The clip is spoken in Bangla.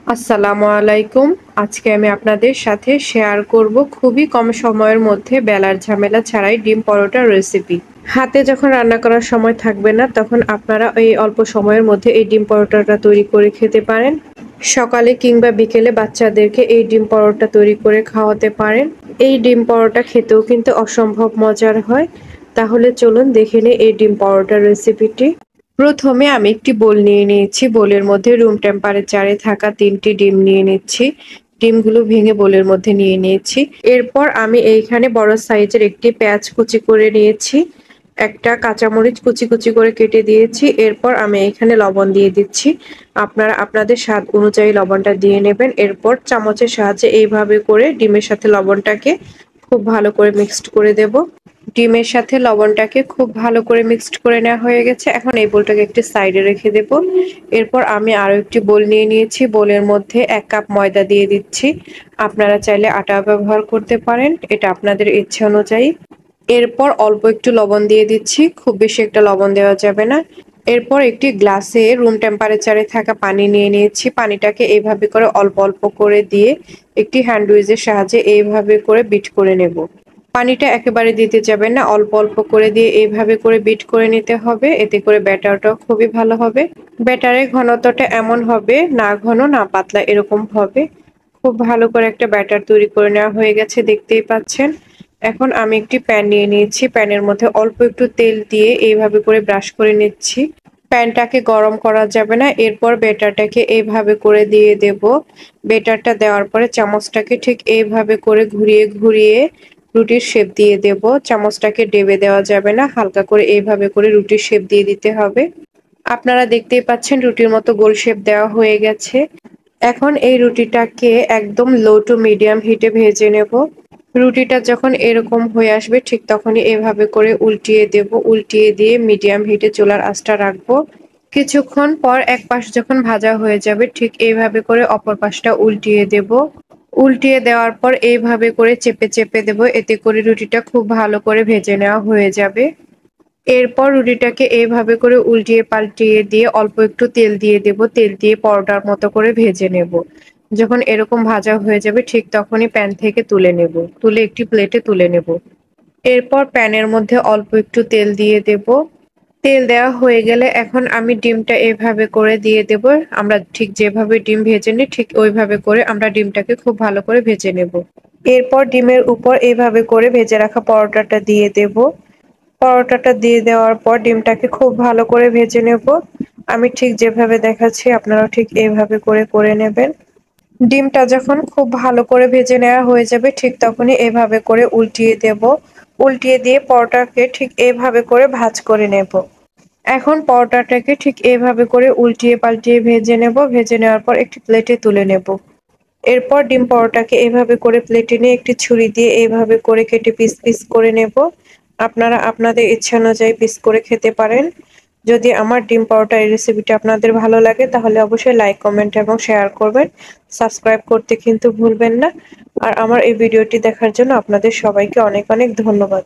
আসসালামু আলাইকুম। আজকে আমি আপনাদের সাথে শেয়ার করব খুবই কম সময়ের মধ্যে বেলার ঝামেলা ছাড়াই ডিম পরোটার রেসিপি। হাতে যখন রান্না করার সময় থাকবে না, তখন আপনারা এই অল্প সময়ের মধ্যে এই ডিম পরোটাটা তৈরি করে খেতে পারেন। সকালে কিংবা বিকেলে বাচ্চাদেরকে এই ডিম পরোটা তৈরি করে খাওয়াতে পারেন। এই ডিম পরোটা খেতেও কিন্তু অসম্ভব মজার হয়। তাহলে চলুন দেখে নিই এই ডিম পরোটার রেসিপিটি। প্রথমে আমি একটি বোল নিয়ে নিয়েছি। বোলের মধ্যে রুম টেম্পারেচারে থাকা ৩টি ডিম নিয়ে নিচ্ছি। ডিমগুলো ভেঙে বোলের মধ্যে নিয়ে নিয়েছি। এরপর আমি এইখানে বড় সাইজের একটি পেঁয়াজ কুচি করে নিয়েছি। একটা কাঁচামরিচ কুচি কুচি করে কেটে দিয়েছি। এরপর আমি এখানে লবণ দিয়ে দিচ্ছি। আপনারা আপনাদের স্বাদ অনুযায়ী লবণটা দিয়ে নেবেন। এরপর চামচের সাহায্যে এইভাবে করে ডিমের সাথে লবণটাকে খুব ভালো করে মিক্সড করে দেব। ডিমের সাথে লবণটাকে খুব ভালো করে মিক্সড করে নেওয়া হয়ে গেছে। এখন এই বোলটাকে একটি সাইডে রেখে দেব। এরপর আমি আরো একটি বোল নিয়ে নিয়েছি। বোলের মধ্যে ১ কাপ ময়দা দিয়ে দিচ্ছি। আপনারা চাইলে আটা ব্যবহার করতে পারেন, এটা আপনাদের ইচ্ছে অনুযায়ী। এরপর অল্প একটু লবণ দিয়ে দিচ্ছি, খুব বেশি একটা লবণ দেওয়া যাবে না। এরপর একটি গ্লাসে রুম টেম্পারেচারে থাকা পানি নিয়ে নিয়েছি। পানিটাকে এইভাবে করে অল্প অল্প করে দিয়ে একটি হ্যান্ড উইজের সাহায্যে এইভাবে করে বিট করে নেব। পানিটা একেবারে দিতে যাবেন না, অল্প অল্প করে দিয়ে এইভাবে করে বিট করে নিতে হবে। এতে করে ব্যাটারটাও খুবই ভালো হবে। ব্যাটারের ঘনত্বটা এমন হবে, না ঘন না পাতলা, এরকম হবে। খুব ভালো করে একটা ব্যাটার তৈরি করে নেওয়া হয়ে গেছে, দেখতেই পাচ্ছেন। এখন আমি একটি প্যান নিয়ে নিয়েছি। প্যানের মধ্যে অল্প একটু তেল দিয়ে এইভাবে করে ব্রাশ করে নিচ্ছি। প্যানটাকে গরম করা যাবে না। এরপর ব্যাটারটাকে এইভাবে করে দিয়ে দেব। ব্যাটারটা দেওয়ার পরে চামচটাকে ঠিক এইভাবে করে ঘুরিয়ে ঘুরিয়ে রুটির শেপ দিয়ে দেব। চামচটাকে ডেবে দেওয়া যাবে না, হালকা করে এইভাবে করে রুটির শেপ দিয়ে দিতে হবে। আপনারা দেখতেই পাচ্ছেন রুটির মতো গোল শেপ দেওয়া হয়ে গেছে। এখন এই রুটিটাকে একদম লো টু মিডিয়াম হিটে ভেজে নেব। রুটিটা যখন এরকম হয়ে আসবে ঠিক তখনই এভাবে করে উল্টিয়ে দেব। উল্টিয়ে দিয়ে মিডিয়াম হিটে চুলার আঁচটা রাখবো। কিছুক্ষণ পর এক পাশ যখন ভাজা হয়ে যাবে ঠিক এইভাবে করে অপর পাশটা উল্টিয়ে দেব। উল্টিয়ে দেওয়ার পর এইভাবে করে চেপে চেপে দেব। এতে করে রুটিটা খুব ভালো করে ভেজে নেওয়া হয়ে যাবে। এরপর রুটিটাকে এইভাবে করে উল্টিয়ে পাল্টিয়ে দিয়ে অল্প একটু তেল দিয়ে দেব। তেল দিয়ে পরোটার মতো করে ভেজে নেব। যখন এরকম ভাজা হয়ে যাবে ঠিক তখনই প্যান থেকে তুলে নেব। তুলে একটি প্লেটে তুলে নেব। এরপর প্যানের মধ্যে অল্প একটু তেল দিয়ে দেব। তেল দেওয়া হয়ে গেলে এখন আমি ডিমটা এভাবে করে দিয়ে দেব। আমরা ঠিক যেভাবে ডিম ভেজে নিই ঠিক ওইভাবে করে আমরা ডিমটাকে খুব ভালো করে ভেজে নেব। এরপর ডিমের উপর এইভাবে করে ভেজে রাখা পরোটাটা দিয়ে দেব। পরোটাটা দিয়ে দেওয়ার পর ডিমটাকে খুব ভালো করে ভেজে নেব। আমি ঠিক যেভাবে দেখাচ্ছি আপনারাও ঠিক এইভাবে করে করে নেবেন। ডিমটা যখন খুব ভালো করে ভেজে নেওয়া হয়ে যাবে ঠিক তখনই এভাবে করে উল্টিয়ে দেব। উল্টিয়ে দিয়ে পরোটাকে ঠিক এভাবে করে ভাঁজ করে নেব। এখন পরোটাটাকে ঠিক এভাবে করে উল্টিয়ে পাল্টিয়ে ভেজে নেব। ভেজে নেওয়ার পর একটি প্লেটে তুলে নেব। এরপর ডিম পরোটাকে এভাবে করে প্লেটে নিয়ে একটি ছুরি দিয়ে এভাবে করে কেটে পিস পিস করে নেব। আপনারা আপনাদের ইচ্ছা অনুযায়ী পিস করে খেতে পারেন। যদি আমার ডিম পরোটা এই রেসিপিটা আপনাদের ভালো লাগে তাহলে অবশ্যই লাইক, কমেন্ট এবং শেয়ার করবেন। সাবস্ক্রাইব করতে কিন্তু ভুলবেন না। আর আমার এই ভিডিওটি দেখার জন্য আপনাদের সবাইকে অনেক অনেক ধন্যবাদ।